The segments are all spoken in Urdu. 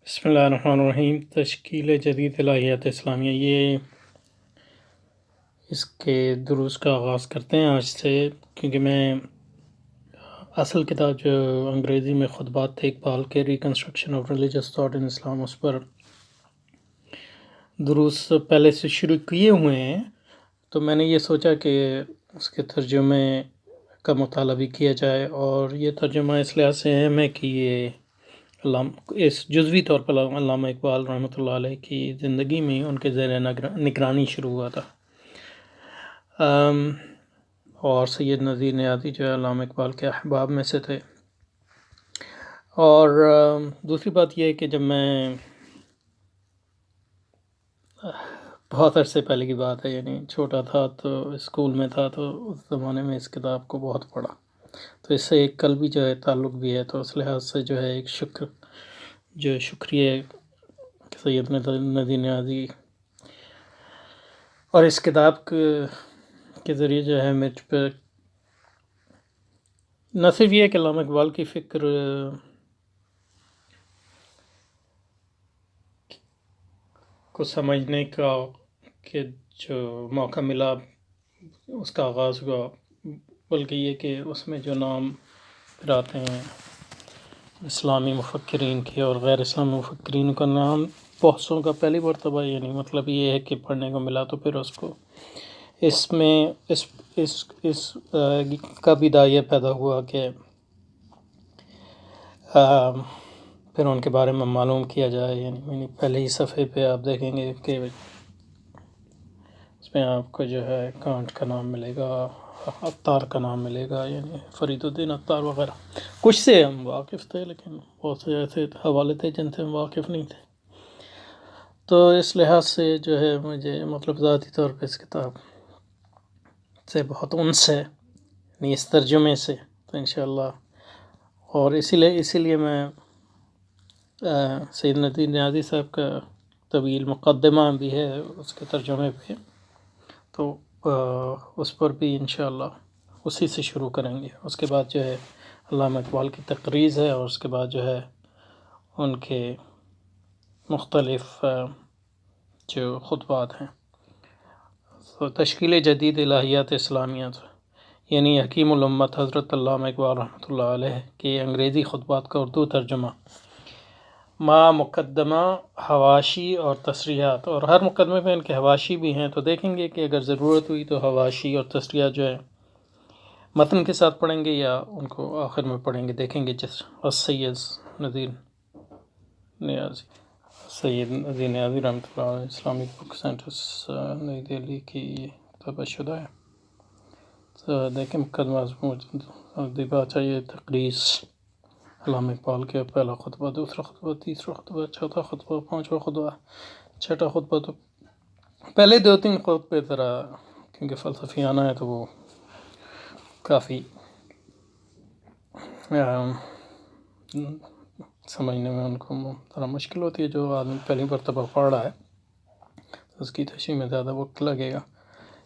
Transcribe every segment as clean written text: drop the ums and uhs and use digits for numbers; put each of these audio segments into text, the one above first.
بسم اللہ الرحمن الرحیم۔ تشکیل جدید الہیات اسلامیہ، یہ اس کے دروس کا آغاز کرتے ہیں آج سے، کیونکہ میں اصل کتاب جو انگریزی میں خطبات تھے اقبال کے، reconstruction of religious thought in Islam, اس پر دروس پہلے سے شروع کیے ہوئے ہیں، تو میں نے یہ سوچا کہ اس کے ترجمے کا مطالعہ بھی کیا جائے، اور یہ ترجمہ اس لحاظ سے اہم ہے کہ یہ اس جزوی طور پر علامہ اقبال رحمۃ اللہ علیہ کی زندگی میں ان کے زیر نگرانی شروع ہوا تھا، اور سید نذیر نیازی جو ہے علامہ اقبال کے احباب میں سے تھے۔ اور دوسری بات یہ ہے کہ جب میں بہت عرصے پہلے کی بات ہے، یعنی چھوٹا تھا تو اسکول میں تھا، تو اس زمانے میں اس کتاب کو بہت پڑھا، تو اس سے ایک قلبی جو ہے تعلق بھی ہے، تو اس لحاظ سے جو ہے ایک شکریہ سید نذیر نیازی، اور اس کتاب کے ذریعے جو ہے مجھ پہ نہ صرف یہ کہ علامہ اقبال کی فکر کو سمجھنے کا کہ جو موقع ملا، اس کا آغاز ہوا، بلکہ یہ کہ اس میں جو نام پھر آتے ہیں اسلامی مفکرین کے اور غیر اسلامی مفکرین کا نام، بہت سو کا پہلی مرتبہ، یعنی مطلب یہ ہے کہ پڑھنے کو ملا، تو پھر اس کو اس میں اس کا بھی داعیہ پیدا ہوا کہ پھر ان کے بارے میں معلوم کیا جائے۔ یعنی پہلے ہی صفحے پہ آپ دیکھیں گے کہ اس میں آپ کو جو ہے کانٹ کا نام ملے گا، عطار کا نام ملے گا، یعنی فرید الدین عطار وغیرہ۔ کچھ سے ہم واقف تھے، لیکن بہت سے ایسے حوالے تھے جن سے ہم واقف نہیں تھے، تو اس لحاظ سے جو ہے مجھے مطلب ذاتی طور پہ اس کتاب سے بہت انس ہے، یعنی اس ترجمے سے، تو انشاءاللہ، اور اسی لیے میں سید نذیر نیازی صاحب کا طویل مقدمہ بھی ہے اس کے ترجمے پہ، تو اس پر بھی انشاءاللہ اسی سے شروع کریں گے۔ اس کے بعد جو ہے علامہ اقبال کی تقریض ہے، اور اس کے بعد جو ہے ان کے مختلف جو خطبات ہیں۔ تو تشکیل جدید الہیات اسلامیہ، یعنی حکیم الامت حضرت علامہ اقبال رحمۃ اللہ علیہ کے انگریزی خطبات کا اردو ترجمہ، مقدمہ، حواشی اور تصریحات، اور ہر مقدمے میں ان کے حواشی بھی ہیں، تو دیکھیں گے کہ اگر ضرورت ہوئی تو حواشی اور تصریحات جو ہے متن کے ساتھ پڑھیں گے یا ان کو آخر میں پڑھیں گے، دیکھیں گے جس سید نذیر نیازی رحمۃ اللہ علیہ اسلامک بک سینٹرز نئی دہلی کی طبع شدہ ہے۔ تو دیکھیں مقدمہ بات چاہیے تقریض علامہ اقبال کے پہلا خطبہ، دوسرا خطبہ، تیسرا خطبہ، چوتھا خطبہ، پانچواں خطبہ، چھٹا خطبہ، تو پہلے دو تین خطبے ذرا کیونکہ فلسفیانہ ہے تو وہ کافی سمجھنے میں ان کو ذرا مشکل ہوتی ہے، جو آدمی پہلی مرتبہ پڑھ رہا ہے تو اس کی تشریح میں زیادہ وقت لگے گا۔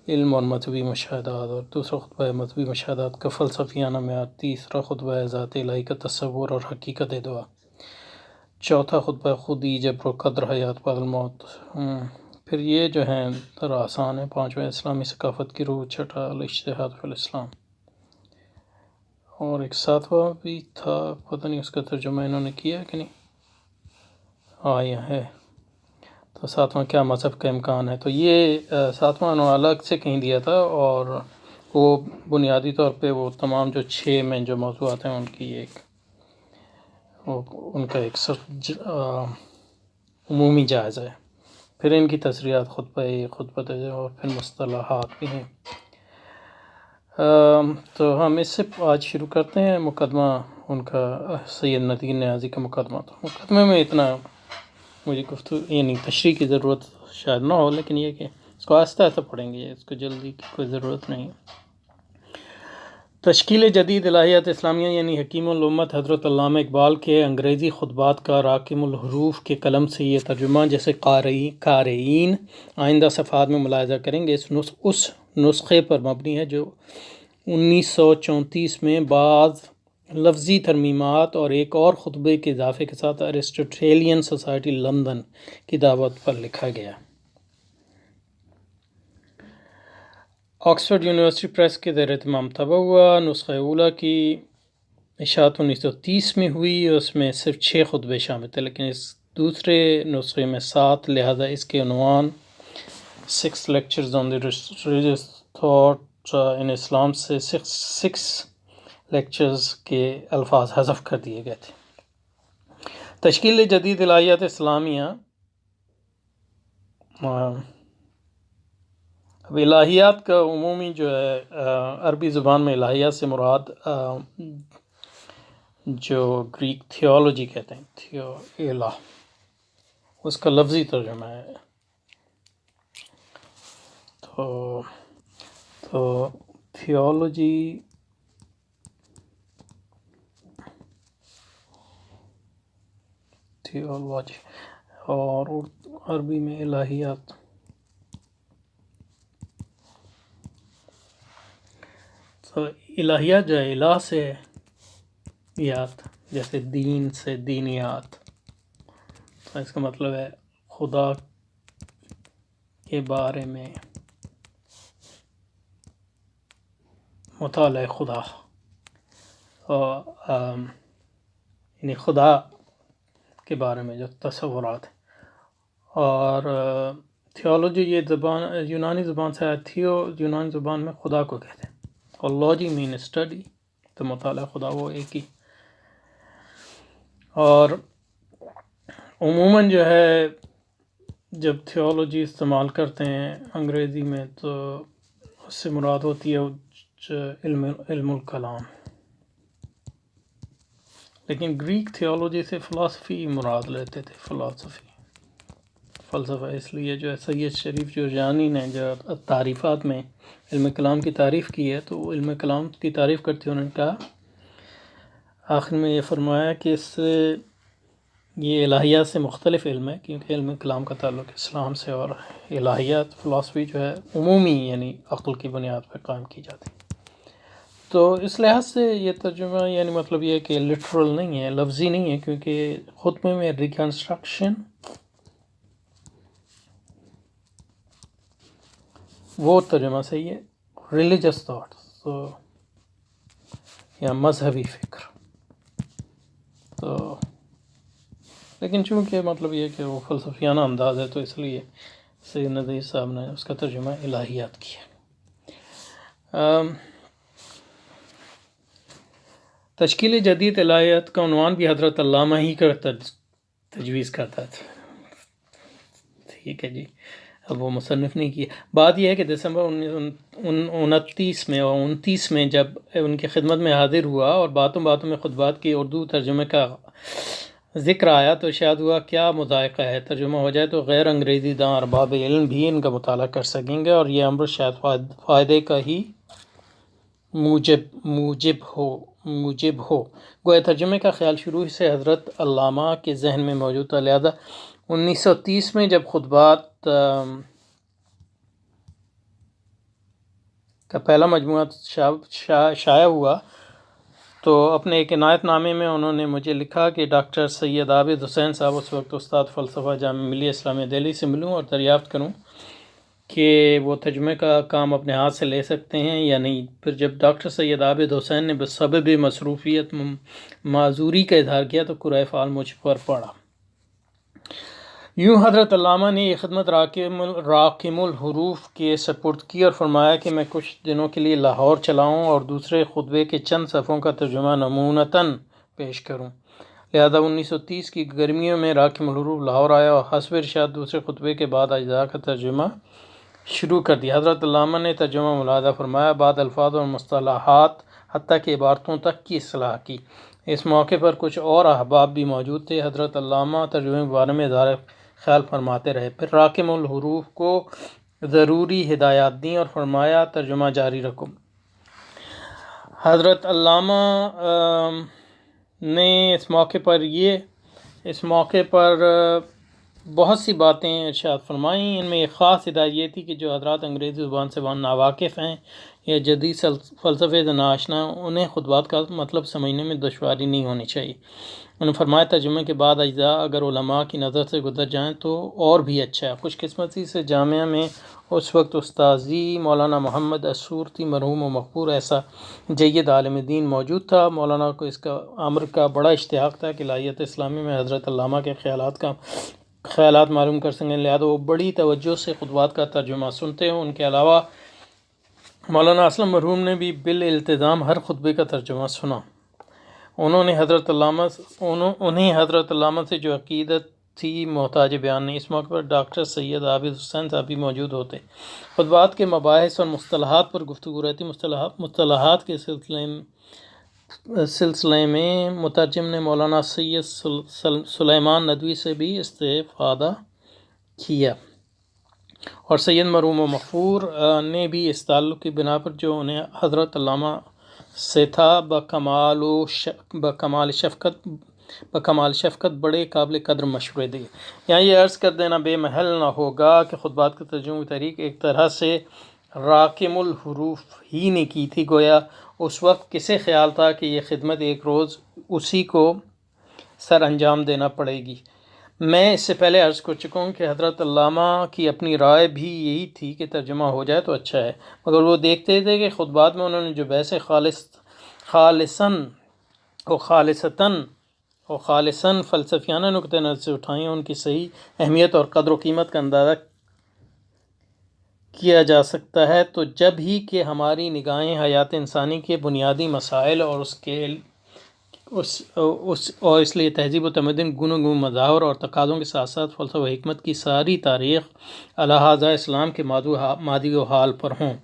علم اور مذہبی مشاہدات، اور دوسرا خطبہ ہے مذہبی مشاہدات کا فلسفیانہ معیار، تیسرا خطبہ ہے ذات الہی کا تصور اور حقیقت دعا، چوتھا خطبہ ہے خودی جبر و قدر حیات بعد الموت، پھر یہ جو ہیں ذرا آسان ہے، پانچواں اسلامی ثقافت کی روح، چھٹا الاجتہاد فی الاسلام، اور ایک ساتواں بھی تھا، پتہ نہیں اس کا ترجمہ انہوں نے کیا ہے کہ نہیں، یہ ہے، تو ساتواں کیا مذہب کا امکان ہے، تو یہ ساتواں انہوں نے الگ سے کہیں دیا تھا، اور وہ بنیادی طور پہ وہ تمام جو 6 میں جو موضوعات ہیں ان کی ان کا ایک عمومی جائزہ ہے، پھر ان کی تصریحات خطبہ اور پھر مصطلحات بھی ہیں۔ تو ہم اس سے آج شروع کرتے ہیں مقدمہ ان کا، سید نذیر نیازی کا مقدمہ۔ تو مقدمے میں اتنا مجھے یعنی تشریح کی ضرورت شاید نہ ہو، لیکن یہ کہ اس کو آہستہ آہستہ پڑھیں گے، اس کو جلدی کی کوئی ضرورت نہیں۔ تشکیل جدید الہیات اسلامیہ، یعنی حکیم الامت حضرت علامہ اقبال کے انگریزی خطبات کا راکم الحروف کے قلم سے یہ ترجمہ، جیسے قارئین آئندہ صفحات میں ملاحظہ کریں گے، اس نسخے پر مبنی ہے جو 1934 میں بعض لفظی ترمیمات اور ایک اور خطبے کے اضافے کے ساتھ ایرسٹوٹیلین سوسائٹی لندن کی دعوت پر لکھا گیا۔ آکسفورڈ یونیورسٹی پریس کے زیر اہتمام طبع ہوا۔ نسخہ اولیٰ کی اشاعت 1930 میں ہوئی، اس میں صرف 6 خطبے شامل تھے، لیکن اس دوسرے نسخے میں 7، لہذا اس کے عنوان 6 lectures on the religious thought in Islam سے 6 لیکچرز کے الفاظ حذف کر دیے گئے تھے۔ تشکیل جدید الہیات اسلامیہ۔ اب الہیات کا عمومی جو ہے عربی زبان میں الہیات سے مراد جو گریک تھیولوجی کہتے ہیں، الہ، اس کا لفظی ترجمہ ہے۔ تو تھیولوجی اور عربی میں الہیات۔ تو الہیات جو ہے الہ سے یات، جیسے دین سے دینیات، تو اس کا مطلب ہے خدا کے بارے میں مطالعہ خدا، اور یعنی خدا کے بارے میں جو تصورات ہیں۔ اور تھیولوجی یہ زبان یونانی زبان سے آیا، یونانی زبان میں خدا کو کہتے ہیں، اور لوجی مین اسٹڈی، تو مطالعہ خدا وہ ایک ہی۔ اور عموماً جو ہے جب تھیولوجی استعمال کرتے ہیں انگریزی میں، تو اس سے مراد ہوتی ہے علم الکلام، لیکن گریک تھیولوجی سے فلسفی مراد لیتے تھے، فلسفہ۔ اس لیے جو ہے سید شریف جرجانی نے جو تعریفات میں علم کلام کی تعریف کی ہے، تو وہ علم کلام کی تعریف کرتے ہوئے انہوں نے کہا، آخر میں یہ فرمایا کہ اس سے یہ الہیات سے مختلف علم ہے، کیونکہ علم کلام کا تعلق اسلام سے، اور الہیات فلسفی جو ہے عمومی یعنی عقل کی بنیاد پر قائم کی جاتی ہے۔ تو اس لحاظ سے یہ ترجمہ یعنی مطلب یہ ہے کہ لٹرل نہیں ہے، لفظی نہیں ہے، کیونکہ خطبے میں ریکنسٹرکشن وہ ترجمہ صحیح ہے، ریلیجس تھاٹ یا مذہبی فکر۔ تو لیکن چونکہ مطلب یہ کہ وہ فلسفیانہ انداز ہے، تو اس لیے سید نذیر صاحب نے اس کا ترجمہ الہیات کیا۔ تشکیل جدید الہیات کا عنوان بھی حضرت علامہ ہی کا تجویز کرتا تھا، ٹھیک ہے جی، اب وہ مصنف نہیں کیا۔ بات یہ ہے کہ دسمبر 1929 میں جب ان کی خدمت میں حاضر ہوا اور باتوں میں خطبات کی اردو ترجمے کا ذکر آیا، تو شاید ہوا کیا مذائقہ ہے، ترجمہ ہو جائے تو غیر انگریزی داں ارباب علم بھی ان کا مطالعہ کر سکیں گے، اور یہ امر شاید فائدے کا ہی موجب ہو۔ گویا ترجمے کا خیال شروع سے حضرت علامہ کے ذہن میں موجود تھا، لہذا 1930 میں جب خطبات کا پہلا مجموعہ شائع ہوا، تو اپنے ایک عنایت نامے میں انہوں نے مجھے لکھا کہ ڈاکٹر سید عابد حسین صاحب، اس وقت استاد فلسفہ جامعہ ملیہ اسلامیہ دہلی سے ملوں اور دریافت کروں کہ وہ ترجمے کا کام اپنے ہاتھ سے لے سکتے ہیں یا نہیں۔ پھر جب ڈاکٹر سید عابد حسین نے بسبب مصروفیت معذوری کا اظہار کیا، تو کرۂ فعال مجھ پر پڑا۔ یوں حضرت علامہ نے یہ خدمت راقم الحروف کے سپرد کی اور فرمایا کہ میں کچھ دنوں کے لیے لاہور چلاؤں اور دوسرے خطبے کے چند صفحوں کا ترجمہ نمونتاً پیش کروں۔ لہذا 1930 کی گرمیوں میں راقم الحروف لاہور آیا اور حسب ارشاد دوسرے خطبے کے بعد اجزاء کا ترجمہ شروع کر دیا۔ حضرت علامہ نے ترجمہ ملاحظہ فرمایا، بعد الفاظ اور مصطلحات حتیٰ کہ عبارتوں تک کی اصلاح کی۔ اس موقع پر کچھ اور احباب بھی موجود تھے۔ حضرت علامہ ترجمے کے بارے میں اظہار خیال فرماتے رہے، پھر راقم الحروف کو ضروری ہدایات دیں اور فرمایا ترجمہ جاری رکھو۔ حضرت علامہ نے اس موقع پر بہت سی باتیں ارشاد فرمائیں۔ ان میں ایک خاص ہدایت یہ تھی کہ جو حضرات انگریزی زبان سے ناواقف ہیں یا جدید فلسفے سے ناآشنا ہیں، انہیں خطبات کا مطلب سمجھنے میں دشواری نہیں ہونی چاہیے۔ انہوں نے فرمایا ترجمے کے بعد اجزاء اگر علماء کی نظر سے گزر جائیں تو اور بھی اچھا ہے۔ خوش قسمتی سے جامعہ میں اس وقت استاذی مولانا محمد الصورتی مرحوم و مغفور ایسا جید عالم دین موجود تھا۔ مولانا کو اس کا امر کا بڑا اشتیاق تھا کہ لائحۃ اسلامی میں حضرت علامہ کے خیالات معلوم کر سکیں، لہذا وہ بڑی توجہ سے خطبات کا ترجمہ سنتے ہیں۔ ان کے علاوہ مولانا اسلم مرحوم نے بھی بالالتزام ہر خطبے کا ترجمہ سنا۔ انہیں حضرت علامہ سے جو عقیدت تھی محتاج بیان نہیں۔ اس موقع پر ڈاکٹر سید عابد حسین صاحب بھی موجود ہوتے۔ خطبات کے مباحث اور مصطلحات پر گفتگو رہتی۔ مصطلحات کے سلسلے میں مترجم نے مولانا سید سلیمان ندوی سے بھی استفادہ کیا، اور سید مرحوم و مغفور نے بھی اس تعلق کی بنا پر جو انہیں حضرت علامہ سے تھا بکمال شفقت بڑے قابل قدر مشورے دیے۔ یہاں یہ عرض کر دینا بے محل نہ ہوگا کہ خطبات کے ترجمے کی تحریک ایک طرح سے راکم الحروف ہی نے کی تھی، گویا اس وقت کسے خیال تھا کہ یہ خدمت ایک روز اسی کو سر انجام دینا پڑے گی۔ میں اس سے پہلے عرض کر چکا ہوں کہ حضرت علامہ کی اپنی رائے بھی یہی تھی کہ ترجمہ ہو جائے تو اچھا ہے، مگر وہ دیکھتے تھے کہ خطبات میں انہوں نے جو بحثیں خالصاً فلسفیانہ نقطۂ نظر سے اٹھائیں ہیں، ان کی صحیح اہمیت اور قدر و قیمت کا اندازہ کیا جا سکتا ہے تو جب ہی کہ ہماری نگاہیں حیات انسانی کے بنیادی مسائل اور اس لیے تہذیب و تمدن گنو مظاہر اور تقاضوں کے ساتھ ساتھ فلسفہ و حکمت کی ساری تاریخ لہٰذا اسلام کے ماضی و حال پر ہوں۔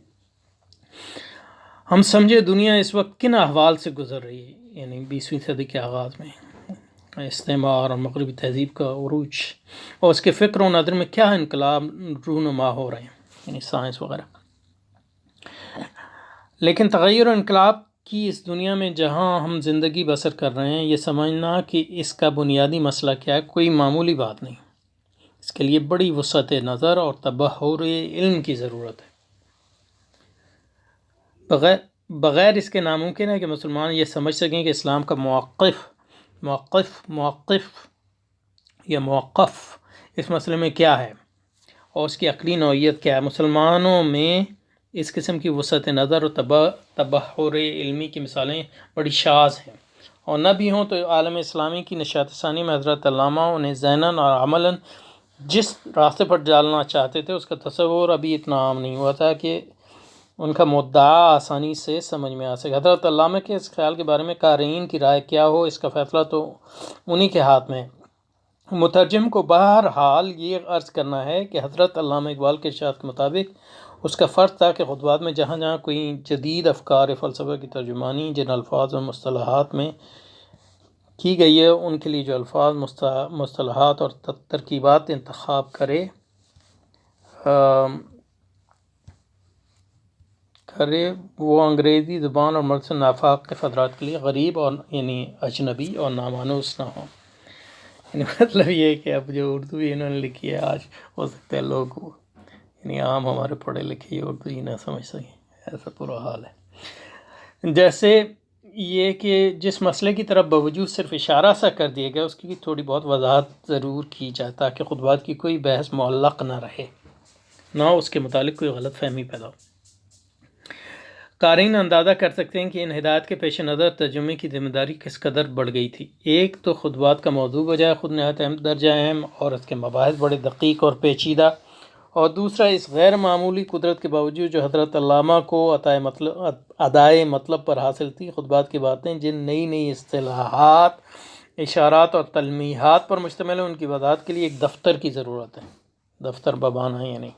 ہم سمجھے دنیا اس وقت کن احوال سے گزر رہی ہے، یعنی 20ویں صدی کے آغاز میں استعمار اور مغربی تہذیب کا عروج، اور اس کے فکر و نظر میں کیا انقلاب رونما ہو رہے ہیں، یعنی سائنس وغیرہ۔ لیکن تغیر و انقلاب کی اس دنیا میں جہاں ہم زندگی بسر کر رہے ہیں، یہ سمجھنا کہ اس کا بنیادی مسئلہ کیا ہے کوئی معمولی بات نہیں۔ اس کے لیے بڑی وسعت نظر اور تبحر علم کی ضرورت ہے۔ بغیر اس کے ناممکن ہے کہ مسلمان یہ سمجھ سکیں کہ اسلام کا موقف اس مسئلے میں کیا ہے اور اس کی عقلی نوعیت کیا ہے۔ مسلمانوں میں اس قسم کی وسعت نظر اور تبحر علمی کی مثالیں بڑی شاذ ہیں، اور نہ بھی ہوں تو عالم اسلامی کی نشاط ثانی میں حضرت علامہ انہیں ذہناً اور عملاً جس راستے پر ڈالنا چاہتے تھے اس کا تصور ابھی اتنا عام نہیں ہوا تھا کہ ان کا مدعا آسانی سے سمجھ میں آ سکے۔ حضرت علامہ کے اس خیال کے بارے میں قارئین کی رائے کیا ہو، اس کا فیصلہ تو انہی کے ہاتھ میں ہے۔ مترجم کو بہرحال یہ عرض کرنا ہے کہ حضرت علامہ اقبال کے ارشاد کے مطابق اس کا فرض تھا کہ خطبات میں جہاں جہاں کوئی جدید افکار فلسفہ کی ترجمانی جن الفاظ اور مصطلحات میں کی گئی ہے، ان کے لیے جو الفاظ، مصطلحات اور ترکیبات انتخاب کرے وہ انگریزی زبان اور ملک سے ناواقف حضرات کے لیے غریب اور یعنی اجنبی اور نامانوس نہ ہوں۔ یعنی مطلب یہ ہے کہ اب جو اردو انہوں نے لکھی ہے، آج ہو سکتا ہے لوگ یعنی عام ہمارے پڑھے لکھے اردو ہی نہ سمجھ سکیں، ایسا پورا حال ہے۔ جیسے یہ کہ جس مسئلے کی طرف باوجود صرف اشارہ سا کر دیا گیا، اس کی تھوڑی بہت وضاحت ضرور کی جائے تاکہ خطبات کی کوئی بحث معلق نہ رہے، نہ اس کے متعلق کوئی غلط فہمی پیدا ہو۔ قارئین اندازہ کر سکتے ہیں کہ ان ہدایات کے پیش نظر ترجمے کی ذمہ داری کس قدر بڑھ گئی تھی۔ ایک تو خطبات کا موضوع بجائے خود نہایت اہم درجہ اہم اور اس کے مباحث بڑے دقیق اور پیچیدہ، اور دوسرا اس غیر معمولی قدرت کے باوجود جو حضرت علامہ کو ادائے مطلب پر حاصل تھی، خطبات کی باتیں جن نئی اصطلاحات، اشارات اور تلمیحات پر مشتمل ہیں، ان کی وضاحت کے لیے ایک دفتر کی ضرورت ہے۔ دفتر ببانا یعنی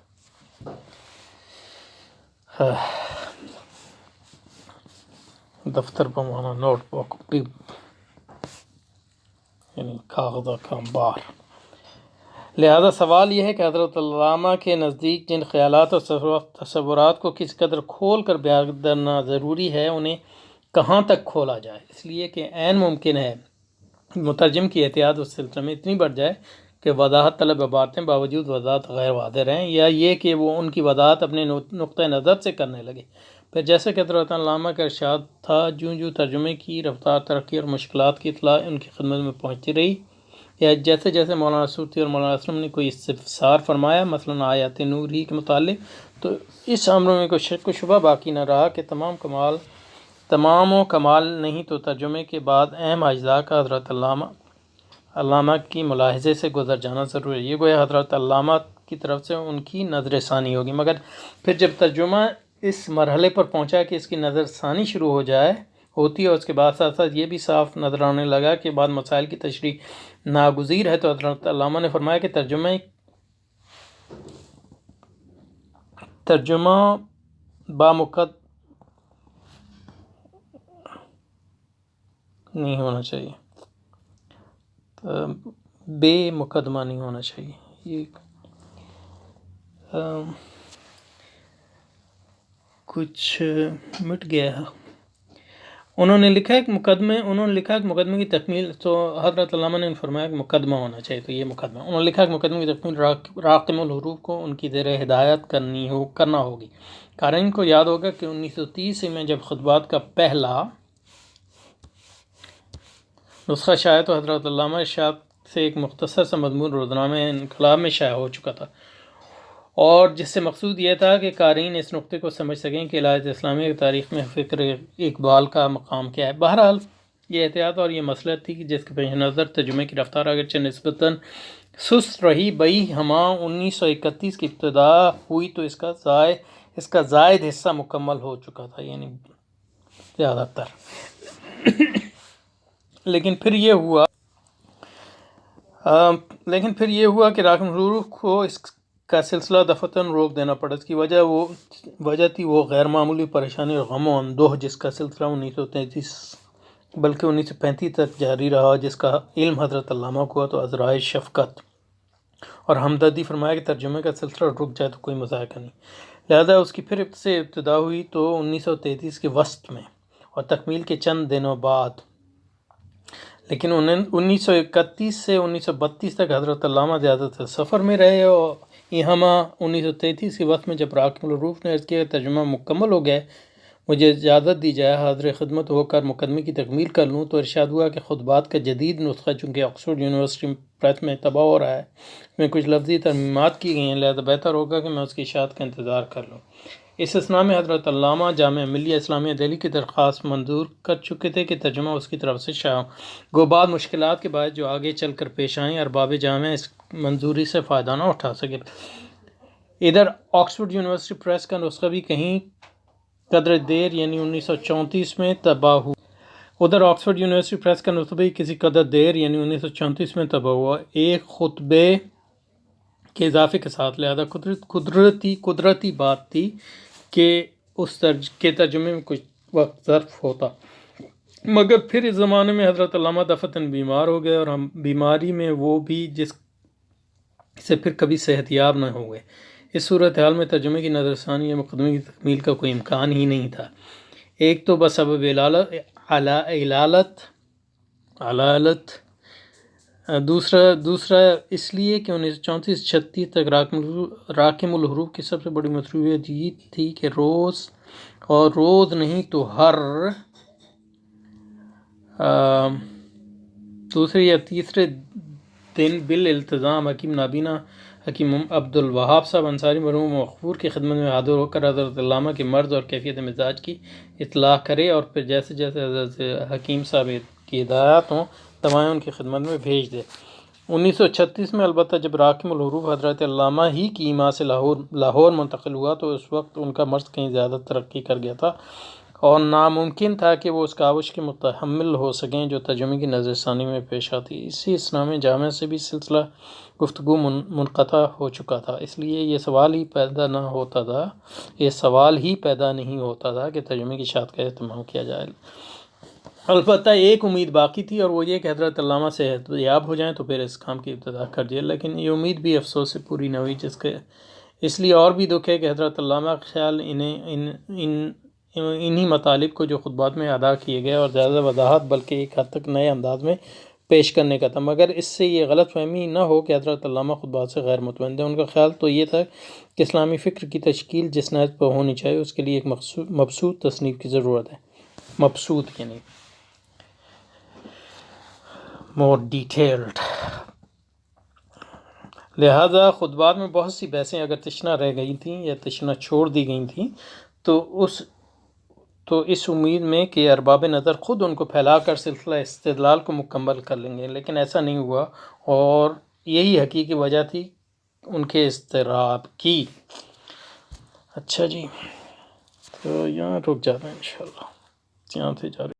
دفتر بمانا نوٹ بک یعنی کاغذ کا بار۔ لہذا سوال یہ ہے کہ حضرت علامہ کے نزدیک جن خیالات اور تصورات کو کس قدر کھول کر بیان کرنا ضروری ہے، انہیں کہاں تک کھولا جائے، اس لیے کہ عین ممکن ہے مترجم کی احتیاط اس سلسلے میں اتنی بڑھ جائے کہ وضاحت طلب عبارتیں باوجود وضاحت غیر واضح رہیں، یا یہ کہ وہ ان کی وضاحت اپنے نقطۂ نظر سے کرنے لگے۔ پھر جیسے کہ حضرت علامہ کا ارشاد تھا، جوں جوں ترجمے کی رفتار ترقی اور مشکلات کی اطلاع ان کی خدمت میں پہنچتی رہی، یا جیسے جیسے مولانا سوتی اور مولانا اسلم نے کوئی استفسار فرمایا مثلاً آیات نور ہی کے متعلق، تو اس امر میں کوئی شک و شبہ باقی نہ رہا کہ تمام و کمال نہیں تو ترجمے کے بعد اہم اجزاء کا حضرت علامہ کی ملاحظے سے گزر جانا ضروری ہے۔ یہ گویا حضرت علامہ کی طرف سے ان کی نظر ثانی ہوگی، مگر پھر جب ترجمہ اس مرحلے پر پہنچا کہ اس کی نظر ثانی شروع ہوتی ہے، اور اس کے بعد ساتھ ساتھ یہ بھی صاف نظر آنے لگا کہ بعض مسائل کی تشریح ناگزیر ہے، تو حضرت علامہ نے فرمایا کہ ترجمہ نہیں ہونا چاہیے، بے مقدمہ نہیں ہونا چاہیے، یہ کچھ مٹ گیا ہے۔ انہوں نے لکھا کہ مقدمے کی تکمیل، تو حضرت علامہ نے فرمایا کہ مقدمہ ہونا چاہیے، تو یہ مقدمہ انہوں نے لکھا کہ مقدمے کی تکمیل راقم الحروف کو ان کی زیر ہدایت کرنا ہوگی۔ قارئین کو یاد ہوگا کہ 1930 میں جب خطبات کا پہلا نسخہ شائع تو حضرت علامہ ارشاد سے ایک مختصر سا مضمون روزنامہ انقلاب میں شائع ہو چکا تھا، اور جس سے مقصود یہ تھا کہ قارئین اس نقطے کو سمجھ سکیں کہ الہیت اسلامیہ کی تاریخ میں فکر اقبال کا مقام کیا ہے۔ بہرحال یہ احتیاط اور یہ مسئلہ تھی کہ جس کے پیش نظر ترجمے کی رفتار اگرچہ نسبتاً سست رہی، بئی ہما 1931 کی ابتدا ہوئی تو اس کا زائد حصہ مکمل ہو چکا تھا، یعنی زیادہ تر۔ لیکن پھر یہ ہوا کہ راکم الحروف کو اس کا سلسلہ دفعتاً روک دینا پڑا۔ اس کی وجہ تھی وہ غیر معمولی پریشانی اور غم و اندوہ جس کا سلسلہ 1933 بلکہ 1935 تک جاری رہا، جس کا علم حضرت علامہ کو ہوا تو عذرائے شفقت اور ہمدردی فرمایا کہ ترجمے کا سلسلہ رک جائے تو کوئی مذائقہ نہیں، لہذا اس کی پھر سے ابتدا ہوئی تو 1933 کے وسط میں اور تکمیل کے چند دنوں بعد۔ لیکن 1931 سے 1932 تک حضرت علامہ زیادہ تر سفر میں رہے، اور یہاں 1933 کے وقت میں جب راکم الحروف نے عرض کیا کہ ترجمہ مکمل ہو گیا، مجھے اجازت دی جائے حاضر خدمت ہو کر مقدمے کی تکمیل کر لوں، تو ارشاد ہوا کہ خطبات کا جدید نسخہ چونکہ آکسفورڈ یونیورسٹی پریس میں طبع ہو رہا ہے، اس میں کچھ لفظی ترمیمات کی گئی ہیں، لہذا بہتر ہوگا کہ میں اس کی اشاعت کا انتظار کر لوں۔ اس اثناء میں حضرت علامہ جامعہ ملیہ اسلامیہ دہلی کی درخواست منظور کر چکے تھے کہ ترجمہ اس کی طرف سے شائع گو بعد مشکلات کے باعث جو آگے چل کر پیش آئیں، ارباب جامعہ اس منظوری سے فائدہ نہ اٹھا سکے۔ ادھر آکسفورڈ یونیورسٹی پریس کا نسخہ بھی کہیں قدر دیر یعنی 1934 میں طبع ہوا، ایک خطبے کے اضافے کے ساتھ، لہذا قدرتی بات تھی کہ اس کے ترجمے میں کچھ وقت ظرف ہوتا، مگر پھر اس زمانے میں حضرت علامہ دفعتاً بیمار ہو گئے، اور ہم بیماری میں وہ بھی جس سے پھر کبھی صحت یاب نہ ہوئے۔ اس صورتحال میں ترجمے کی نظر ثانی یا مقدمے کی تکمیل کا کوئی امکان ہی نہیں تھا، ایک تو بسبب علالت، دوسرا اس لیے کہ 1934-36 تک راکم الحروف کی سب سے بڑی مصروفیت یہ تھی کہ روز نہیں تو ہر دوسرے یا تیسرے دن بالالتزام حکیم نابینا حکیم عبد الوہاب صاحب انصاری مرحوم مغفور کی خدمت میں حاضر ہو کر حضرت علامہ کے مرض اور کیفیت مزاج کی اطلاع کرے، اور پھر جیسے جیسے حضرت حکیم صاحب کی ہدایات ہوں توائیں ان کی خدمت میں بھیج دے۔ 1936 میں البتہ جب راکم الحروف حضرت علامہ ہی کی ایما سے لاہور منتقل ہوا تو اس وقت ان کا مرض کہیں زیادہ ترقی کر گیا تھا، اور ناممکن تھا کہ وہ اس کاوش کے متحمل ہو سکیں جو ترجمے کی نظر ثانی میں پیش آتی۔ اسی اثناء میں جامعہ سے بھی سلسلہ گفتگو منقطع ہو چکا تھا، اس لیے یہ سوال ہی پیدا نہیں ہوتا تھا کہ ترجمے کی اشاعت کا اہتمام کیا جائے۔ البتہ ایک امید باقی تھی، اور وہ یہ کہ حضرت علامہ صحت یاب ہو جائیں تو پھر اس کام کی ابتدا کر دیا، لیکن یہ امید بھی افسوس سے پوری نہ ہوئی، اس لیے اور بھی دکھ ہے کہ حضرت علامہ کا خیال انہی مطالب کو جو خطبات میں ادا کیے گئے اور زیادہ وضاحت بلکہ ایک حد تک نئے انداز میں پیش کرنے کا تھا، مگر اس سے یہ غلط فہمی نہ ہو کہ حضرت علامہ خود بات سے غیر مطمئن تھے۔ ان کا خیال تو یہ تھا کہ اسلامی فکر کی تشکیل جس نہج پر ہونی چاہیے اس کے لیے ایک مبسوط تصنیف کی ضرورت ہے۔ مبسوط یعنی مور ڈیٹیلڈ۔ لہذا خطبات میں بہت سی بحثیں اگر تشنہ رہ گئی تھیں یا تشنہ چھوڑ دی گئی تھیں تو اس امید میں کہ ارباب نظر خود ان کو پھیلا کر سلسلہ استدلال کو مکمل کر لیں گے، لیکن ایسا نہیں ہوا، اور یہی حقیقی وجہ تھی ان کے اضطراب کی۔ اچھا جی، تو یہاں رک جاتا ہے انشاءاللہ، یہاں سے جاری